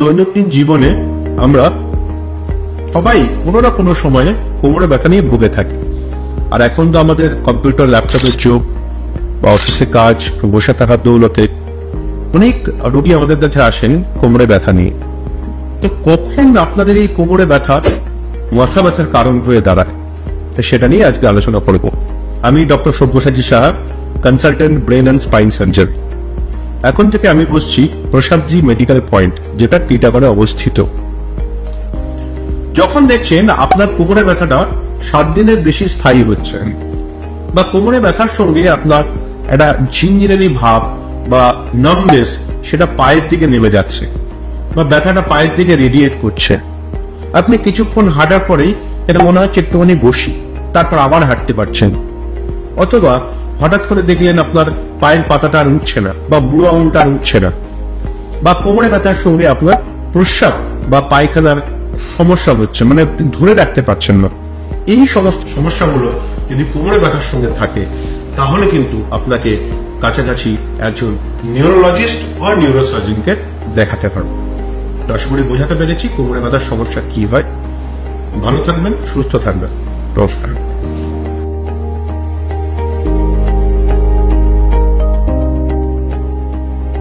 দৈনন্দিন জীবনে আমরা সবাই কোনো না কোনো সময়ে কোমরে ব্যথা নিয়ে ভুগে থাকি। আর এখন তো আমাদের কম্পিউটার ল্যাপটপের যুগ, বা অফিসে কাজ, বসে থাকার দৌলতে অনেক রোগী আমাদের কাছে আসেন কোমরে ব্যথা নিয়ে। তো কখন আপনাদের এই কোমরে ব্যথা মাথা ব্যথার কারণ হয়ে দাঁড়ায়, তো সেটা নিয়ে আজকে আলোচনা করব। আমি doctor Sabyasachi Saha, consultant brain and spine surgeon. এখন থেকে আমি বসছি প্রসাদজি মেডিকেল পয়েন্ট, যেটা টিটাগড়ে অবস্থিত। যখন দেখছেন আপনার কোমরে ব্যথাটা 7 দিনের বেশি স্থায়ী হচ্ছে, বা কোমরে ব্যথার সঙ্গে আপনার একটা ঝিনঝিনানি ভাব বা নার্ভনেস সেটা পায়ের দিকে নেমে যাচ্ছে, বা ব্যথাটা পায়ের দিকে রেডিয়েট করছে, আপনি কিছুক্ষণ হাঁটার পরেই এটা মনে হচ্ছে একটুখানি বসি, তারপর আবার হাঁটতে পারছেন। অথবা হঠাৎ করে দেখলেন আপনার পায়ের পাতাটা আর উঠছে না, বা বুড়ো আঙুলটা আর উঠছে না, বা কোমরে ব্যথার সঙ্গে আপনার প্রস্রাব বা পায়খানার সমস্যা হচ্ছে, মানে আপনি ধরে রাখতে পারছেন না। এই সমস্ত সমস্যাগুলো যদি কোমরে ব্যথার সঙ্গে থাকে, তাহলে কিন্তু আপনাকে কাছাকাছি একজন নিউরোলজিস্ট বা নিউরোসার্জনকে দেখাতে হবে। আশা করি বোঝাতে পেরেছি কোমরে ব্যথার সমস্যা কি হয়। ভালো থাকবেন, সুস্থ থাকবেন। নমস্কার।